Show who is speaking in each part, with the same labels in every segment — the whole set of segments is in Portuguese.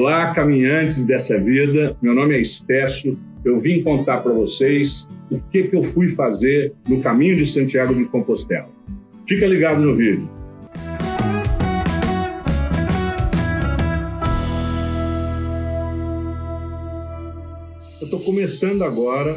Speaker 1: Olá, caminhantes dessa vida. Meu nome é Estécio. Eu vim contar para vocês o que eu fui fazer no caminho de Santiago de Compostela. Fica ligado no vídeo. Eu estou começando agora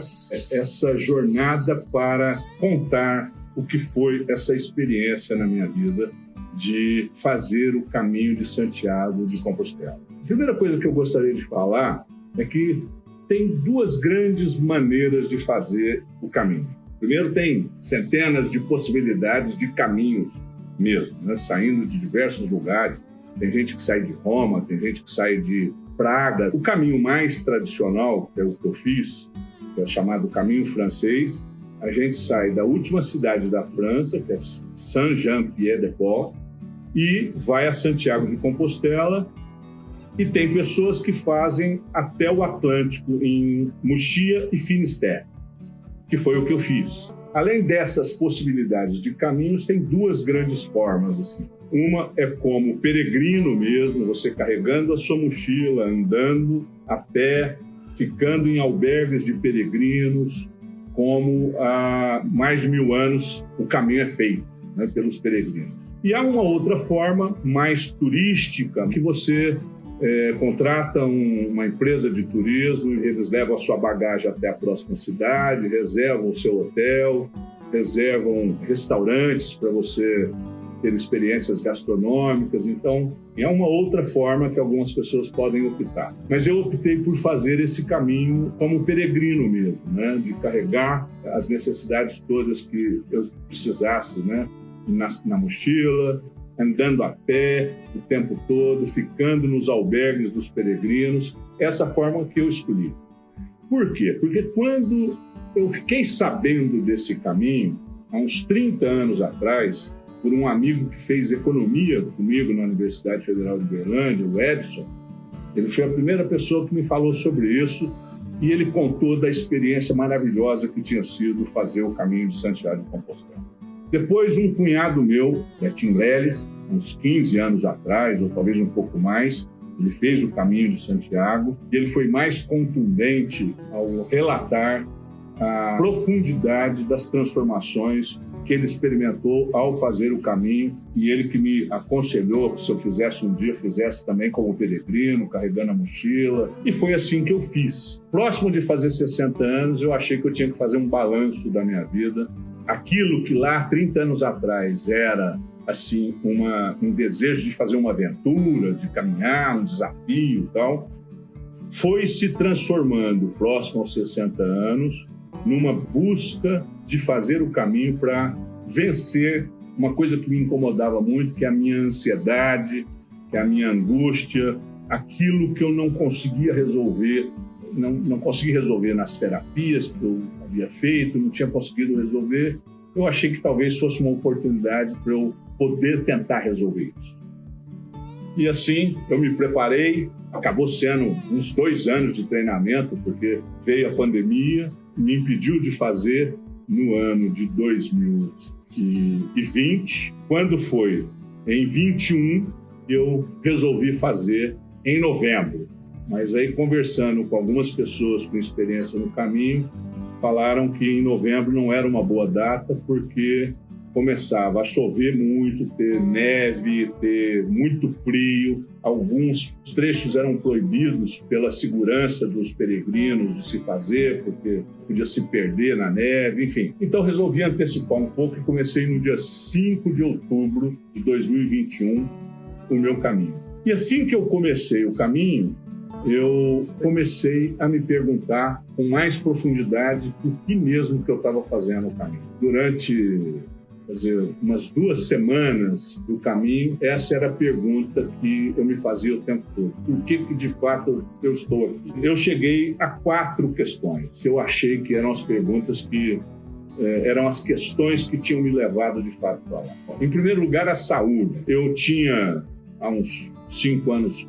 Speaker 1: essa jornada para contar o que foi essa experiência na minha vida de fazer o caminho de Santiago de Compostela. A primeira coisa que eu gostaria de falar é que tem duas grandes maneiras de fazer o caminho. Primeiro, tem centenas de possibilidades de caminhos mesmo, né? Saindo de diversos lugares. Tem gente que sai de Roma, tem gente que sai de Praga. O caminho mais tradicional, que é o que eu fiz, que é chamado caminho francês, a gente sai da última cidade da França, que é Saint-Jean-Pied-de-Port, e vai a Santiago de Compostela. E tem pessoas que fazem até o Atlântico, em Muxía e Finisterre, que foi o que eu fiz. Além dessas possibilidades de caminhos, tem duas grandes formas, assim. Uma é como peregrino mesmo, você carregando a sua mochila, andando a pé, ficando em albergues de peregrinos, como há mais de 1000 anos o caminho é feito, né, pelos peregrinos. E há uma outra forma mais turística, que você contrata uma empresa de turismo e eles levam a sua bagagem até a próxima cidade, reservam o seu hotel, reservam restaurantes para você ter experiências gastronômicas. Então, é uma outra forma que algumas pessoas podem optar. Mas eu optei por fazer esse caminho como peregrino mesmo, né? De carregar as necessidades todas que eu precisasse, né? Na mochila, andando a pé o tempo todo, ficando nos albergues dos peregrinos. Essa forma que eu escolhi. Por quê? Porque quando eu fiquei sabendo desse caminho, há uns 30 anos atrás, por um amigo que fez economia comigo na Universidade Federal de Uberlândia, o Edson, ele foi a primeira pessoa que me falou sobre isso e ele contou da experiência maravilhosa que tinha sido fazer o caminho de Santiago de Compostela. Depois, um cunhado meu, Tim Leles, uns 15 anos atrás, ou talvez um pouco mais, ele fez o caminho de Santiago e ele foi mais contundente ao relatar a profundidade das transformações que ele experimentou ao fazer o caminho, e ele que me aconselhou que se eu fizesse um dia, fizesse também como peregrino, carregando a mochila, e foi assim que eu fiz. Próximo de fazer 60 anos, eu achei que eu tinha que fazer um balanço da minha vida. Aquilo que lá, 30 anos atrás, era assim, um desejo de fazer uma aventura, de caminhar, um desafio e tal, foi se transformando, próximo aos 60 anos, numa busca de fazer o caminho para vencer uma coisa que me incomodava muito, que é a minha ansiedade, que é a minha angústia, aquilo que eu não conseguia resolver, não consegui resolver nas terapias que eu havia feito, não tinha conseguido resolver. Eu achei que talvez fosse uma oportunidade para eu poder tentar resolver isso. E assim, eu me preparei, acabou sendo uns 2 anos de treinamento, porque veio a pandemia, me impediu de fazer no ano de 2020. Quando foi em 21, eu resolvi fazer em novembro. Mas aí, conversando com algumas pessoas com experiência no caminho, falaram que em novembro não era uma boa data, porque começava a chover muito, ter neve, ter muito frio. Alguns trechos eram proibidos pela segurança dos peregrinos de se fazer, porque podia se perder na neve, enfim. Então resolvi antecipar um pouco e comecei no dia 5 de outubro de 2021 o meu caminho. E assim que eu comecei o caminho, eu comecei a me perguntar com mais profundidade o que mesmo que eu estava fazendo no caminho. Durante umas 2 semanas do caminho, essa era a pergunta que eu me fazia o tempo todo. Por que de fato eu estou aqui? Eu cheguei a 4 questões que eu achei que eram as perguntas que eram as questões que tinham me levado de fato para lá. Em primeiro lugar, a saúde. Eu tinha, há uns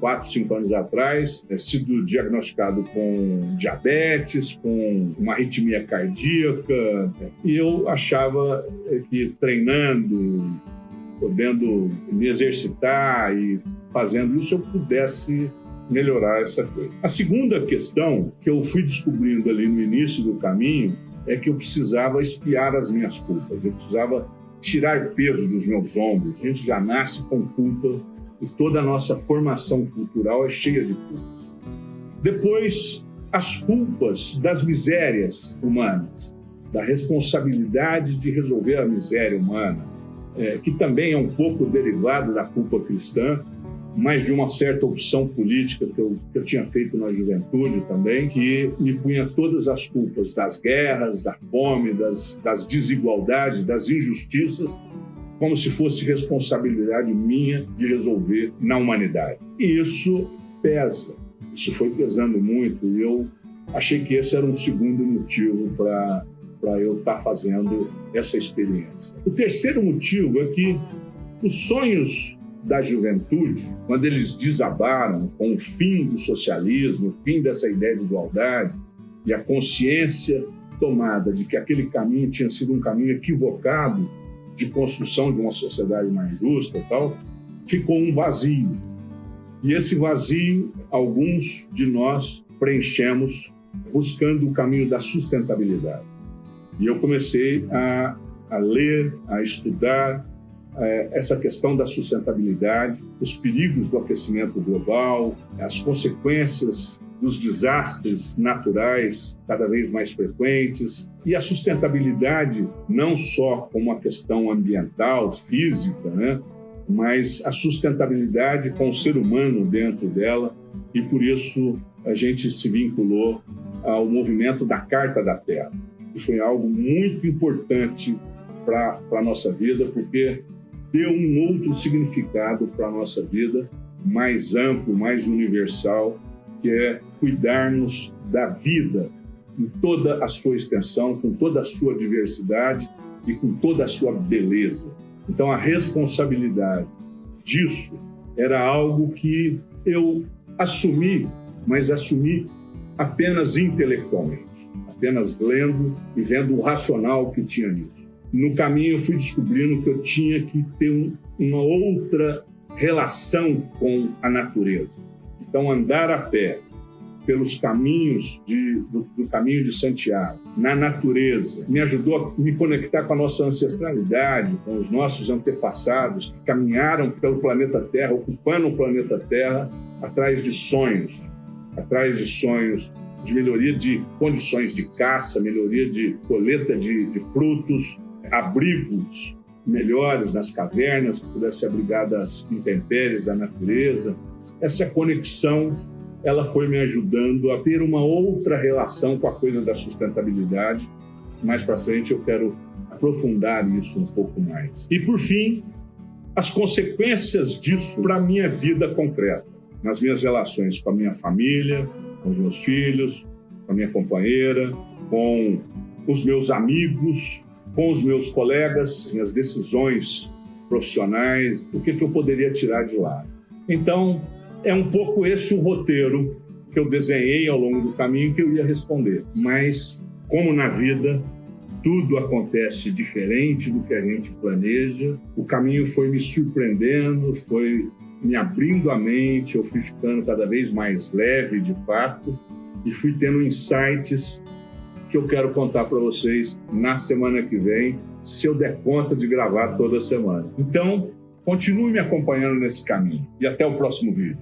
Speaker 1: 4, 5 anos atrás, sido diagnosticado com diabetes, com uma arritmia cardíaca, e eu achava que treinando, podendo me exercitar e fazendo isso, eu pudesse melhorar essa coisa. A segunda questão que eu fui descobrindo ali no início do caminho é que eu precisava expiar as minhas culpas, eu precisava tirar peso dos meus ombros. A gente já nasce com culpa e toda a nossa formação cultural é cheia de culpas. Depois, as culpas das misérias humanas, da responsabilidade de resolver a miséria humana, que também é um pouco derivado da culpa cristã, mas de uma certa opção política que eu tinha feito na juventude também, que me punha todas as culpas das guerras, da fome, das desigualdades, das injustiças, como se fosse responsabilidade minha de resolver na humanidade. E isso pesa, isso foi pesando muito, e eu achei que esse era um segundo motivo para eu estar fazendo essa experiência. O terceiro motivo é que os sonhos da juventude, quando eles desabaram com o fim do socialismo, o fim dessa ideia de igualdade e a consciência tomada de que aquele caminho tinha sido um caminho equivocado de construção de uma sociedade mais justa e tal, ficou um vazio. E esse vazio, alguns de nós preenchemos buscando o caminho da sustentabilidade. E eu comecei a ler, a estudar essa questão da sustentabilidade, os perigos do aquecimento global, as consequências dos desastres naturais cada vez mais frequentes, e a sustentabilidade não só como uma questão ambiental, física, né? Mas a sustentabilidade com o ser humano dentro dela, e por isso a gente se vinculou ao movimento da Carta da Terra, que foi algo muito importante para a nossa vida, porque deu um outro significado para a nossa vida, mais amplo, mais universal, que é cuidarmos da vida em toda a sua extensão, com toda a sua diversidade e com toda a sua beleza. Então, a responsabilidade disso era algo que eu assumi, mas assumi apenas intelectualmente, apenas lendo e vendo o racional que tinha nisso. No caminho, eu fui descobrindo que eu tinha que ter uma outra relação com a natureza. Então, andar a pé pelos caminhos do caminho de Santiago, na natureza, me ajudou a me conectar com a nossa ancestralidade, com os nossos antepassados que caminharam pelo planeta Terra, ocupando o planeta Terra, atrás de sonhos de melhoria de condições de caça, melhoria de coleta de frutos, abrigos melhores nas cavernas, que pudessem abrigar das intempéries da natureza. Essa conexão, ela foi me ajudando a ter uma outra relação com a coisa da sustentabilidade. Mais para frente eu quero aprofundar isso um pouco mais. E, por fim, as consequências disso para a minha vida concreta, nas minhas relações com a minha família, com os meus filhos, com a minha companheira, com os meus amigos, com os meus colegas, minhas decisões profissionais, o que eu poderia tirar de lá. Então, é um pouco esse o roteiro que eu desenhei ao longo do caminho que eu ia responder. Mas, como na vida, tudo acontece diferente do que a gente planeja, o caminho foi me surpreendendo, foi me abrindo a mente, eu fui ficando cada vez mais leve, de fato, e fui tendo insights que eu quero contar para vocês na semana que vem, se eu der conta de gravar toda semana. Então, continue me acompanhando nesse caminho. E até o próximo vídeo.